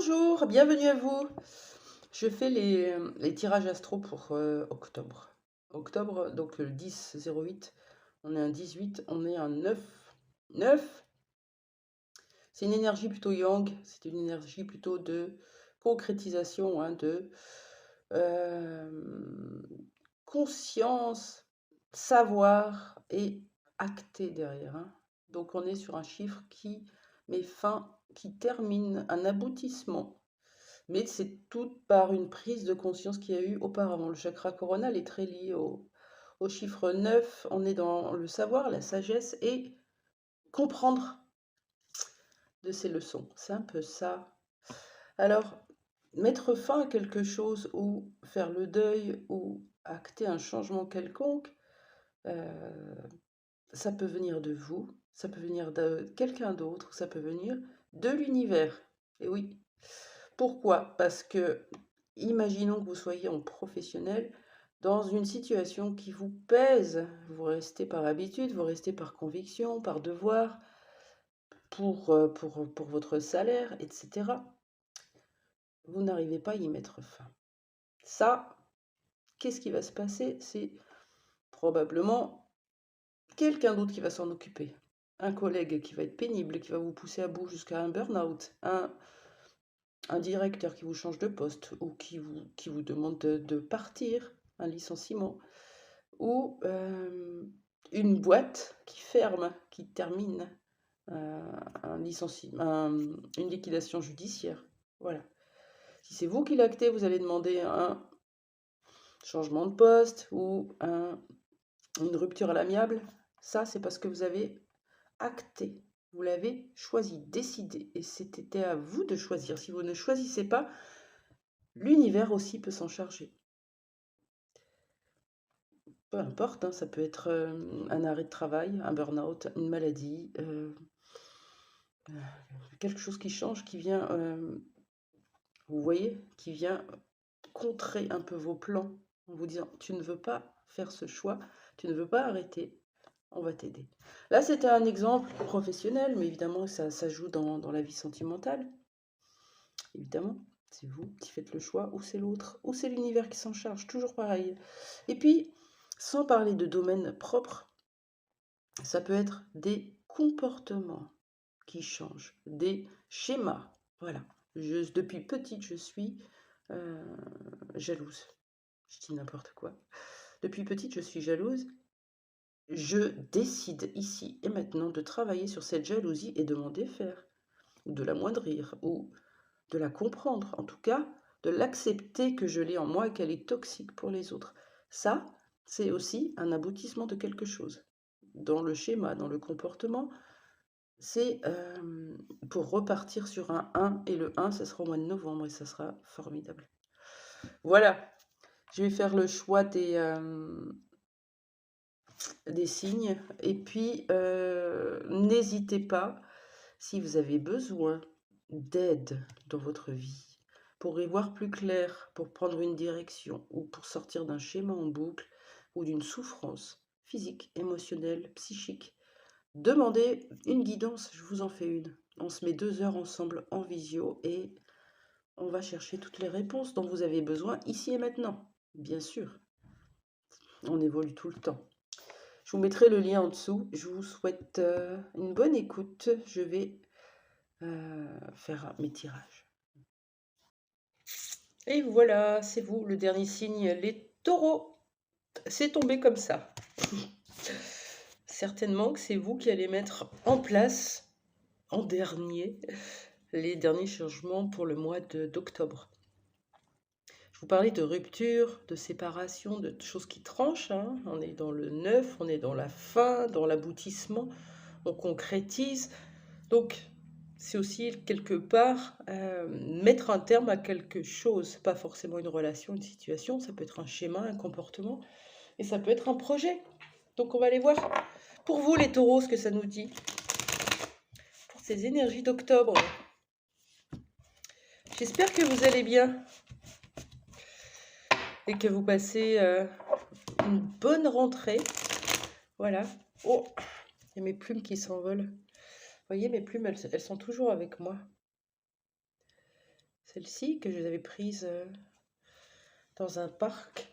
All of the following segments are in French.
Bonjour, bienvenue à vous. Je fais les tirages astro pour octobre. Octobre, donc le 10-08, on est un 18, on est un 9. 9, c'est une énergie plutôt yang, c'est une énergie plutôt de concrétisation, hein, de euh, conscience, savoir et acter derrière, hein. Donc on est sur un chiffre qui met fin, qui termine un aboutissement. Mais c'est tout par une prise de conscience qu'il y a eu auparavant. Le chakra coronal est très lié au chiffre 9. On est dans le savoir, la sagesse et comprendre de ces leçons. C'est un peu ça. Alors, mettre fin à quelque chose ou faire le deuil ou acter un changement quelconque, euh, ça peut venir de vous, ça peut venir de quelqu'un d'autre, ça peut venir de l'univers. Et oui. Pourquoi? Parce que, imaginons que vous soyez en professionnel dans une situation qui vous pèse. Vous restez par habitude, vous restez par conviction, par devoir, pour votre salaire, etc. Vous n'arrivez pas à y mettre fin. Ça, qu'est-ce qui va se passer? C'est probablement quelqu'un d'autre qui va s'en occuper. Un collègue qui va être pénible, qui va vous pousser à bout jusqu'à un burn-out. Un directeur qui vous change de poste ou qui vous demande de partir, un licenciement, ou une boîte qui ferme, qui termine, un licenciement, une liquidation judiciaire. Voilà. Si c'est vous qui l'actez, vous allez demander un changement de poste ou une rupture à l'amiable. Ça, c'est parce que vous avez acté. Vous l'avez choisi, décidé. Et c'était à vous de choisir. Si vous ne choisissez pas, l'univers aussi peut s'en charger. Peu importe, hein, ça peut être un arrêt de travail, un burn-out, une maladie, quelque chose qui change, qui vient, vous voyez, qui vient contrer un peu vos plans en vous disant tu ne veux pas faire ce choix, tu ne veux pas arrêter, on va t'aider. Là, c'était un exemple professionnel, mais évidemment, ça joue dans la vie sentimentale. Évidemment, c'est vous qui faites le choix, ou c'est l'autre, ou c'est l'univers qui s'en charge, toujours pareil. Et puis, sans parler de domaine propre, ça peut être des comportements qui changent, des schémas. Voilà. Depuis petite, je suis euh, jalouse. Je dis n'importe quoi. Depuis petite, je suis jalouse. Je décide ici et maintenant de travailler sur cette jalousie et de m'en défaire, ou de l'amoindrir, ou de la comprendre, en tout cas, de l'accepter que je l'ai en moi et qu'elle est toxique pour les autres. Ça, c'est aussi un aboutissement de quelque chose. Dans le schéma, dans le comportement, c'est pour repartir sur un 1, et le 1, ça sera au mois de novembre, et ça sera formidable. Voilà, je vais faire le choix des signes, et puis n'hésitez pas, si vous avez besoin d'aide dans votre vie, pour y voir plus clair, pour prendre une direction, ou pour sortir d'un schéma en boucle, ou d'une souffrance physique, émotionnelle, psychique, demandez une guidance, je vous en fais une. On se met 2 heures ensemble en visio et on va chercher toutes les réponses dont vous avez besoin ici et maintenant. Bien sûr, on évolue tout le temps. Je vous mettrai le lien en dessous. Je vous souhaite une bonne écoute. Je vais faire mes tirages. Et voilà, c'est vous, le dernier signe, les taureaux. C'est tombé comme ça. Certainement que c'est vous qui allez mettre en place, en dernier, les derniers changements pour le mois d'octobre. Je vous parlais de rupture, de séparation, de choses qui tranchent, hein. On est dans le neuf, on est dans la fin, dans l'aboutissement, on concrétise. Donc, c'est aussi quelque part mettre un terme à quelque chose, pas forcément une relation, une situation, ça peut être un schéma, un comportement, et ça peut être un projet. Donc, on va aller voir pour vous les taureaux ce que ça nous dit pour ces énergies d'octobre. J'espère que vous allez bien et que vous passez une bonne rentrée. Voilà. Oh, il y a mes plumes qui s'envolent. Vous voyez, mes plumes, elles sont toujours avec moi. Celle-ci que je vous avais prise dans un parc.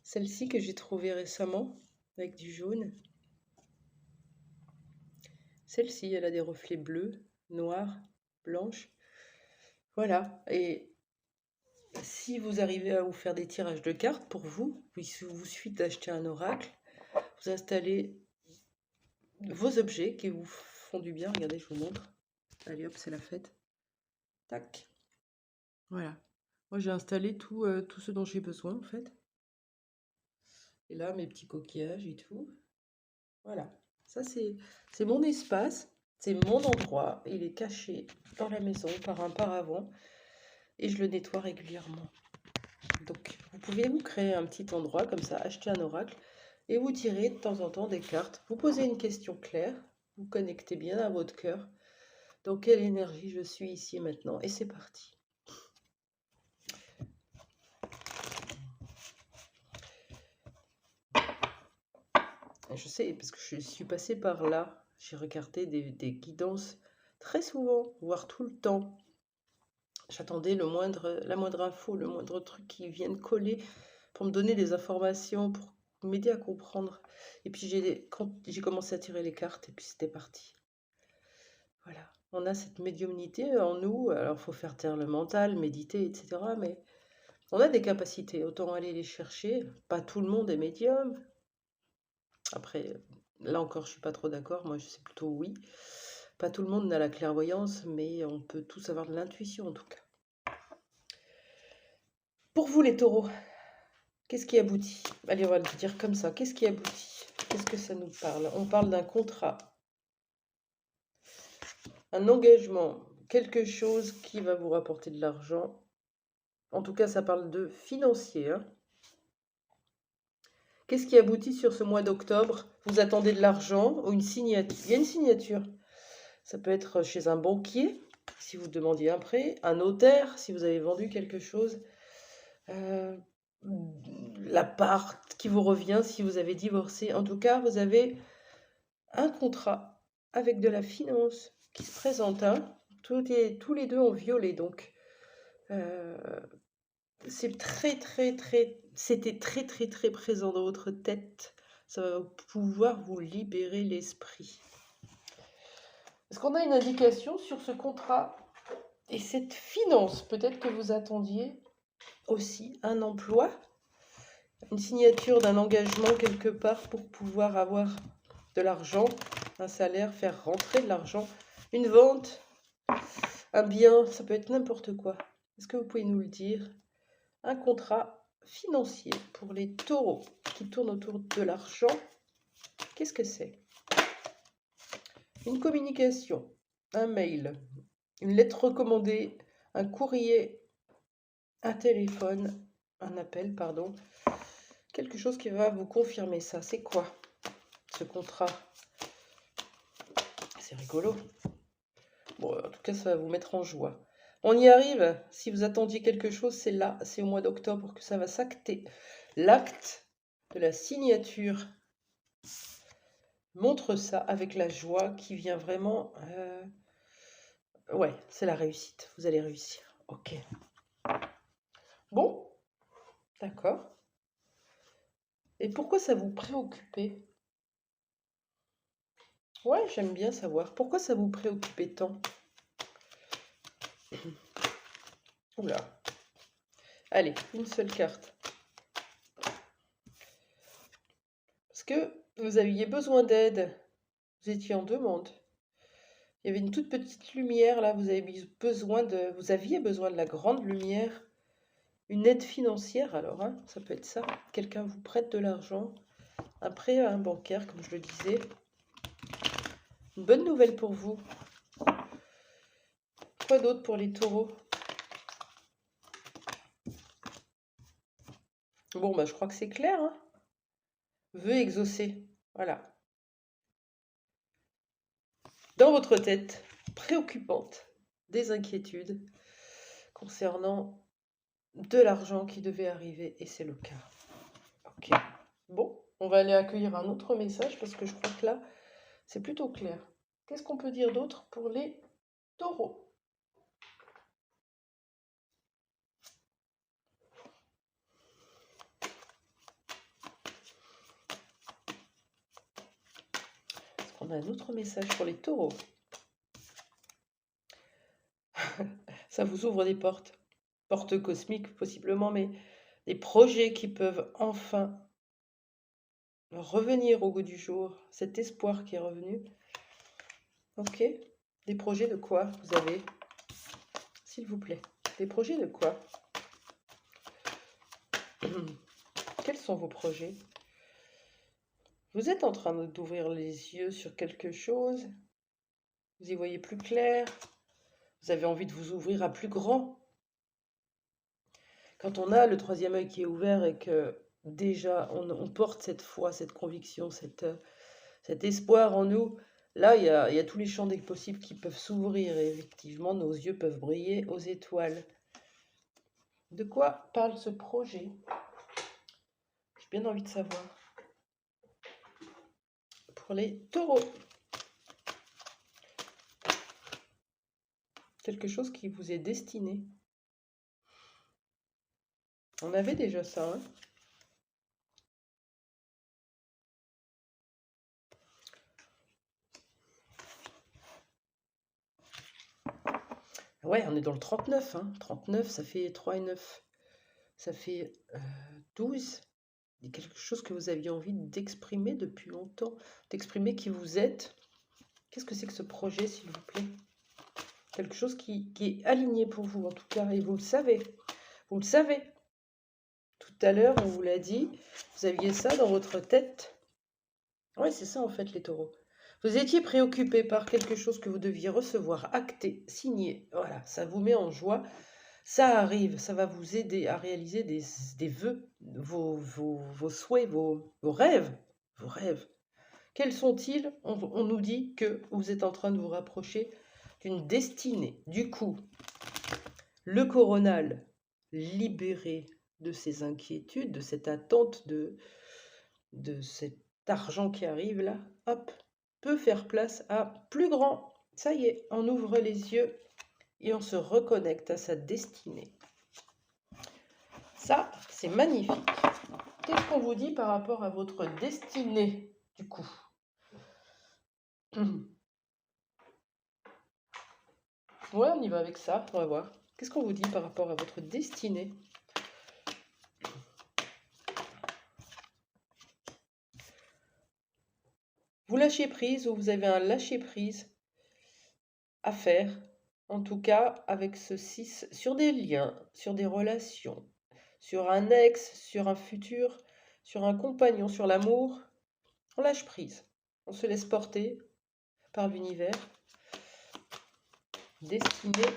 Celle-ci que j'ai trouvée récemment avec du jaune. Celle-ci, elle a des reflets bleus, noirs, blanches. Voilà. Et si vous arrivez à vous faire des tirages de cartes pour vous, il vous suffit d'acheter un oracle, vous installez vos objets qui vous font du bien. Regardez, je vous montre. Allez hop, c'est la fête. Tac. Voilà. Moi, j'ai installé tout ce dont j'ai besoin, en fait. Et là, mes petits coquillages et tout. Voilà. Ça, c'est mon espace. C'est mon endroit. Il est caché dans la maison par un paravent. Et je le nettoie régulièrement. Donc, vous pouvez vous créer un petit endroit comme ça, acheter un oracle. Et vous tirez de temps en temps des cartes. Vous posez une question claire. Vous connectez bien à votre cœur. Dans quelle énergie je suis ici et maintenant. Et c'est parti. Je sais, parce que je suis passée par là. J'ai regardé des guidances très souvent, voire tout le temps. J'attendais la moindre info, le moindre truc qui vienne coller pour me donner des informations, pour m'aider à comprendre. Et puis j'ai commencé à tirer les cartes et puis c'était parti. Voilà. On a cette médiumnité en nous. Alors, il faut faire taire le mental, méditer, etc. Mais on a des capacités. Autant aller les chercher. Pas tout le monde est médium. Après, là encore, je suis pas trop d'accord. Moi, je sais plutôt oui. Pas tout le monde n'a la clairvoyance, mais on peut tous avoir de l'intuition en tout cas. Pour vous, les taureaux, qu'est-ce qui aboutit? Allez, on va le dire comme ça. Qu'est-ce qui aboutit? Qu'est-ce que ça nous parle? On parle d'un contrat, un engagement, quelque chose qui va vous rapporter de l'argent. En tout cas, ça parle de financier, hein. Qu'est-ce qui aboutit sur ce mois d'octobre? Vous attendez de l'argent ou une signature? Il y a une signature. Ça peut être chez un banquier, si vous demandiez un prêt, un notaire, si vous avez vendu quelque chose, la part qui vous revient si vous avez divorcé. En tout cas, vous avez un contrat avec de la finance qui se présente. Hein. Tous les deux ont violé, donc c'est c'était très présent dans votre tête. Ça va pouvoir vous libérer l'esprit. Est-ce qu'on a une indication sur ce contrat et cette finance? Peut-être que vous attendiez aussi un emploi, une signature d'un engagement quelque part pour pouvoir avoir de l'argent, un salaire, faire rentrer de l'argent, une vente, un bien, ça peut être n'importe quoi. Est-ce que vous pouvez nous le dire? Un contrat financier pour les taureaux qui tournent autour de l'argent, qu'est-ce que c'est? Une communication, un mail, une lettre recommandée, un courrier, un téléphone, un appel, pardon. Quelque chose qui va vous confirmer ça. C'est quoi ce contrat? C'est rigolo. Bon, en tout cas, ça va vous mettre en joie. On y arrive. Si vous attendiez quelque chose, c'est là, c'est au mois d'octobre que ça va s'acter. L'acte de la signature montre ça avec la joie qui vient vraiment... Ouais, c'est la réussite. Vous allez réussir. Ok. Bon, d'accord. Et pourquoi ça vous préoccupait? Ouais, j'aime bien savoir. Pourquoi ça vous préoccupait tant? Oula. Allez, une seule carte. Parce que vous aviez besoin d'aide. Vous étiez en demande. Il y avait une toute petite lumière là. Vous aviez besoin de la grande lumière. Une aide financière alors, hein, ça peut être ça. Quelqu'un vous prête de l'argent. Un prêt à un bancaire, comme je le disais. Une bonne nouvelle pour vous. Quoi d'autre pour les taureaux? Bon, bah je crois que c'est clair, hein. Vœux exaucés. Voilà. Dans votre tête, préoccupante, des inquiétudes concernant de l'argent qui devait arriver, et c'est le cas. Ok. Bon, on va aller accueillir un autre message parce que je crois que là, c'est plutôt clair. Qu'est-ce qu'on peut dire d'autre pour les taureaux? on a un autre message pour les taureaux. Ça vous ouvre des portes. Portes cosmiques, possiblement, mais des projets qui peuvent enfin revenir au goût du jour. Cet espoir qui est revenu. Ok. Des projets de quoi vous avez? S'il vous plaît. Des projets de quoi? Quels sont vos projets? Vous êtes en train d'ouvrir les yeux sur quelque chose? Vous y voyez plus clair? Vous avez envie de vous ouvrir à plus grand? Quand on a le troisième œil qui est ouvert et que déjà on porte cette foi, cette conviction, cet espoir en nous, là il y a tous les champs des possibles qui peuvent s'ouvrir et effectivement nos yeux peuvent briller aux étoiles. De quoi parle ce projet? J'ai bien envie de savoir. Pour les taureaux. Quelque chose qui vous est destiné. On avait déjà ça, hein? Ouais, on est dans le 39, hein. 39, ça fait 3 et 9. Ça fait 12. Il y a quelque chose que vous aviez envie d'exprimer depuis longtemps, d'exprimer qui vous êtes. Qu'est-ce que c'est que ce projet, s'il vous plaît? Quelque chose qui est aligné pour vous, en tout cas, et vous le savez. Vous le savez. Tout à l'heure, on vous l'a dit, vous aviez ça dans votre tête. Oui, c'est ça, en fait, les taureaux. Vous étiez préoccupé par quelque chose que vous deviez recevoir, acter, signer. Voilà, ça vous met en joie. Ça arrive, ça va vous aider à réaliser des vœux, vos souhaits, vos rêves. Vos rêves. Quels sont-ils? On nous dit que vous êtes en train de vous rapprocher d'une destinée. Du coup, le coronal, libéré de ses inquiétudes, de cette attente, de cet argent qui arrive là, hop, peut faire place à plus grand. Ça y est, on ouvre les yeux et on se reconnecte à sa destinée. Ça, c'est magnifique. Qu'est-ce qu'on vous dit par rapport à votre destinée, du coup? Ouais, on y va avec ça, on va voir. Qu'est-ce qu'on vous dit par rapport à votre destinée? Vous lâchez prise ou vous avez un lâcher-prise à faire, en tout cas avec ce 6, sur des liens, sur des relations, sur un ex, sur un futur, sur un compagnon, sur l'amour. On lâche prise, on se laisse porter par l'univers. Destinée.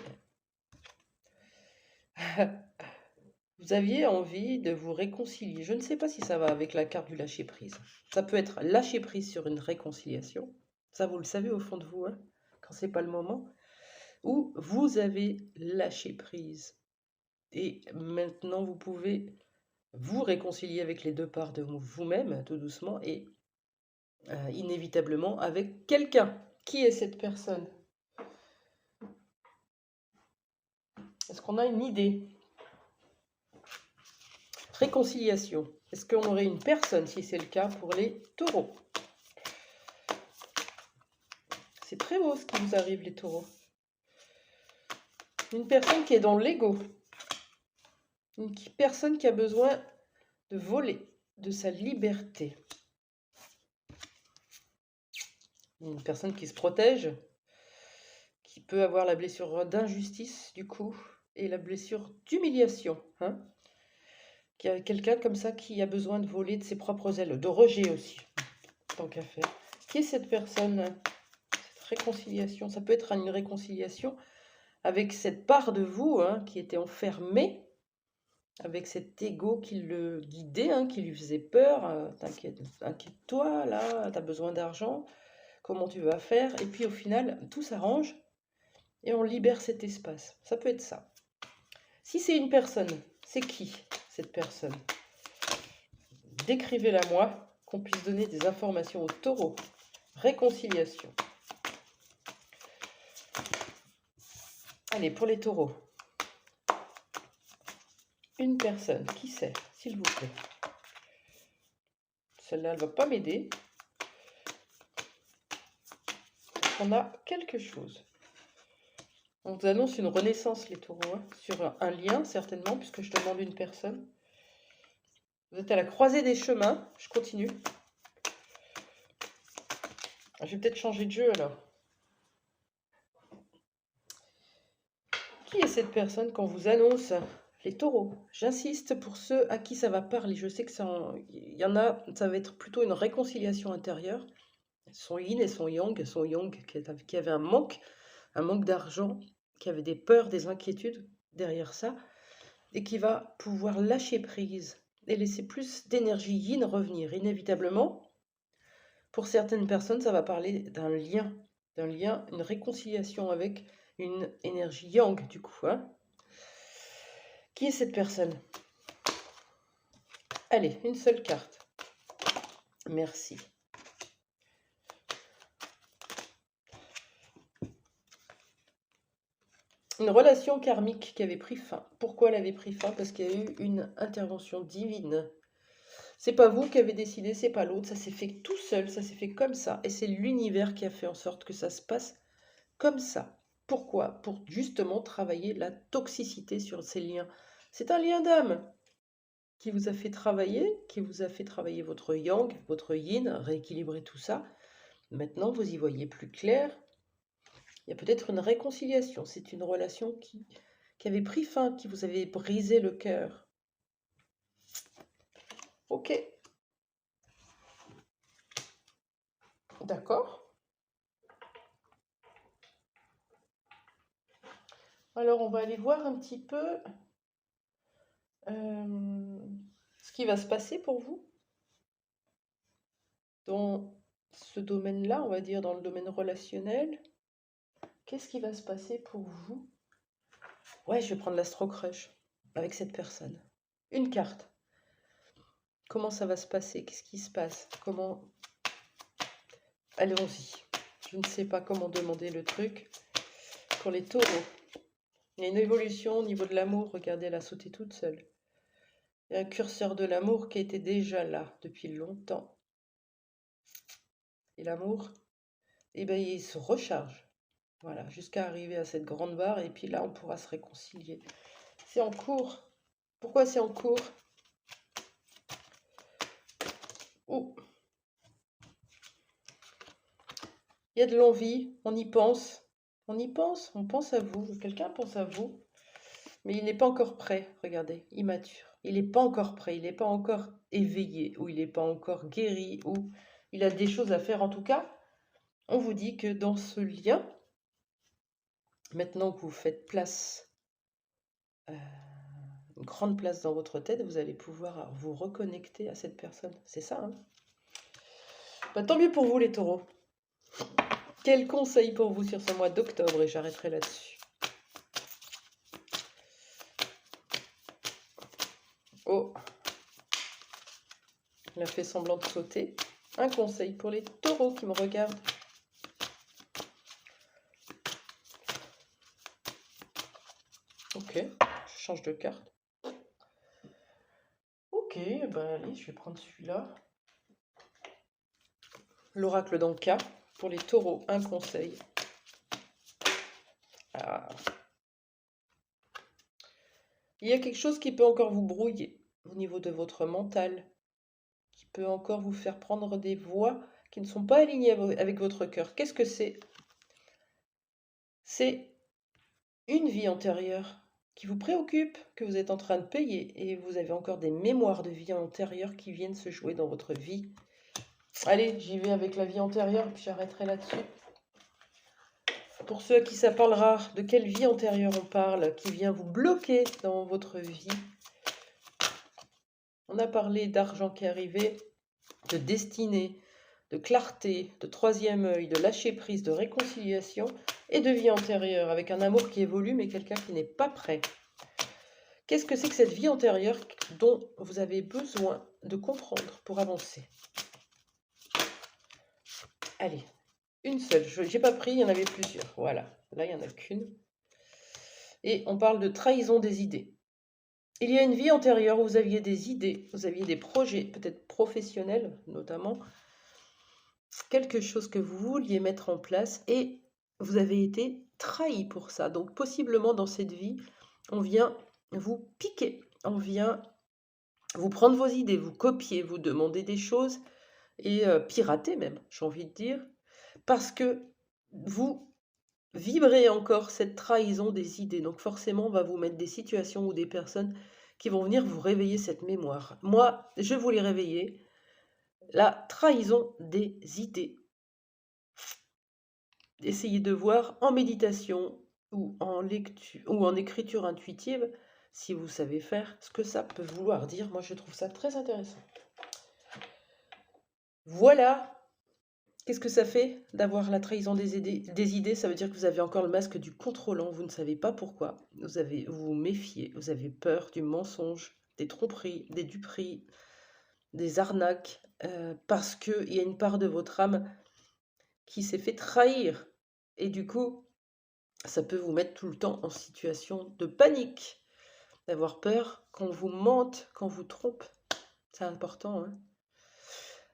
Vous aviez envie de vous réconcilier. Je ne sais pas si ça va avec la carte du lâcher-prise. Ça peut être lâcher-prise sur une réconciliation. Ça, vous le savez au fond de vous, hein, quand c'est pas le moment. Ou vous avez lâché prise. Et maintenant, vous pouvez vous réconcilier avec les deux parts de vous-même, tout doucement, et inévitablement avec quelqu'un. Qui est cette personne? Est-ce qu'on a une idée? Réconciliation. Est-ce qu'on aurait une personne, si c'est le cas, pour les taureaux? C'est très beau ce qui vous arrive, les taureaux. Une personne qui est dans l'ego. Une personne qui a besoin de voler de sa liberté. Une personne qui se protège, qui peut avoir la blessure d'injustice, du coup, et la blessure d'humiliation. Hein, qui a quelqu'un comme ça qui a besoin de voler de ses propres ailes, de rejet aussi, tant qu'à faire. Qui est cette personne? Cette réconciliation, ça peut être une réconciliation avec cette part de vous, hein, qui était enfermée, avec cet ego qui le guidait, hein, qui lui faisait peur. T'inquiète-toi, là, t'as besoin d'argent, comment tu vas faire? Et puis au final, tout s'arrange et on libère cet espace. Ça peut être ça. Si c'est une personne, c'est qui cette personne? Décrivez-la moi, qu'on puisse donner des informations aux taureaux. Réconciliation. Allez, pour les taureaux. Une personne, qui c'est, s'il vous plaît? Celle-là, elle ne va pas m'aider. qu'on a quelque chose. On vous annonce une renaissance, les taureaux, hein, sur un lien, certainement, puisque je demande une personne. Vous êtes à la croisée des chemins. Je continue. Je vais peut-être changer de jeu, alors. Qui est cette personne qu'on vous annonce? Les taureaux. J'insiste pour ceux à qui ça va parler. Je sais que il y en a, ça va être plutôt une réconciliation intérieure. Son yin et son yang qui avait un manque d'argent, qui avait des peurs, des inquiétudes derrière ça, et qui va pouvoir lâcher prise et laisser plus d'énergie yin revenir. Inévitablement, pour certaines personnes, ça va parler d'un lien, une réconciliation avec une énergie yang, du coup. Hein. Qui est cette personne? Allez, une seule carte. Merci. Une relation karmique qui avait pris fin. Pourquoi elle avait pris fin? Parce qu'il y a eu une intervention divine. C'est pas vous qui avez décidé, c'est pas l'autre, ça s'est fait tout seul, ça s'est fait comme ça. Et c'est l'univers qui a fait en sorte que ça se passe comme ça. Pourquoi? Pour justement travailler la toxicité sur ces liens. C'est un lien d'âme qui vous a fait travailler, votre yang, votre yin, rééquilibrer tout ça. Maintenant, vous y voyez plus clair. Il y a peut-être une réconciliation. C'est une relation qui avait pris fin, qui vous avait brisé le cœur. Ok. D'accord. Alors, on va aller voir un petit peu ce qui va se passer pour vous dans ce domaine-là, on va dire dans le domaine relationnel. Qu'est-ce qui va se passer pour vous? Ouais, je vais prendre l'Astro Crush avec cette personne. Une carte. Comment ça va se passer? Qu'est-ce qui se passe? Comment... Allons-y. Je ne sais pas comment demander le truc. Pour les taureaux, il y a une évolution au niveau de l'amour. Regardez, elle a sauté toute seule. Il y a un curseur de l'amour qui était déjà là depuis longtemps. Et l'amour, eh ben, il se recharge. Voilà, jusqu'à arriver à cette grande barre. Et puis là, on pourra se réconcilier. C'est en cours. Pourquoi c'est en cours? Oh. Il y a de l'envie, on y pense. On pense à vous. Quelqu'un pense à vous. Mais il n'est pas encore prêt, regardez, immature. Il n'est pas encore prêt, il n'est pas encore éveillé, ou il n'est pas encore guéri, ou il a des choses à faire. En tout cas, on vous dit que dans ce lien, maintenant que vous faites place, une grande place dans votre tête, vous allez pouvoir vous reconnecter à cette personne. C'est ça, hein? Bah, tant mieux pour vous, les taureaux. Quel conseil pour vous sur ce mois d'octobre? Et j'arrêterai là-dessus. Oh, elle a fait semblant de sauter. Un conseil pour les taureaux qui me regardent. Ok, je change de carte. Ok, ben allez, je vais prendre celui-là. L'oracle d'Anka. Pour les taureaux, un conseil. Ah. Il y a quelque chose qui peut encore vous brouiller au niveau de votre mental, qui peut encore vous faire prendre des voies qui ne sont pas alignées avec votre cœur. Qu'est-ce que c'est? C'est une vie antérieure qui vous préoccupe, que vous êtes en train de payer, et vous avez encore des mémoires de vie antérieure qui viennent se jouer dans votre vie. Allez, j'y vais avec la vie antérieure, puis j'arrêterai là-dessus. Pour ceux à qui ça parlera, de quelle vie antérieure on parle, qui vient vous bloquer dans votre vie. On a parlé d'argent qui est arrivé, de destinée, de clarté, de troisième œil, de lâcher prise, de réconciliation et de vie antérieure, avec un amour qui évolue, mais quelqu'un qui n'est pas prêt. Qu'est-ce que c'est que cette vie antérieure dont vous avez besoin de comprendre pour avancer? Allez, une seule. Je n'ai pas pris, il y en avait plusieurs. Voilà, là, il n'y en a qu'une. Et on parle de trahison des idées. Il y a une vie antérieure où vous aviez des idées, vous aviez des projets, peut-être professionnels notamment, quelque chose que vous vouliez mettre en place et vous avez été trahi pour ça. Donc possiblement dans cette vie, on vient vous piquer, on vient vous prendre vos idées, vous copier, vous demander des choses et pirater même, j'ai envie de dire, parce que vous vibrez encore cette trahison des idées. Donc forcément, on va vous mettre des situations ou des personnes qui vont venir vous réveiller cette mémoire. Moi, je voulais réveiller la trahison des idées. Essayez de voir en méditation ou en lecture ou en écriture intuitive, si vous savez faire, ce que ça peut vouloir dire. Moi, je trouve ça très intéressant. Voilà. Qu'est-ce que ça fait d'avoir la trahison des idées? Ça veut dire que vous avez encore le masque du contrôlant, vous ne savez pas pourquoi. Vous vous méfiez, vous avez peur du mensonge, des tromperies, des duperies, des arnaques, parce qu'il y a une part de votre âme qui s'est fait trahir. Et du coup, ça peut vous mettre tout le temps en situation de panique, d'avoir peur qu'on vous mente, qu'on vous trompe. C'est important, hein.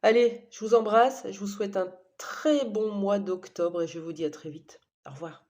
Allez, je vous embrasse, je vous souhaite un très bon mois d'octobre et je vous dis à très vite. Au revoir.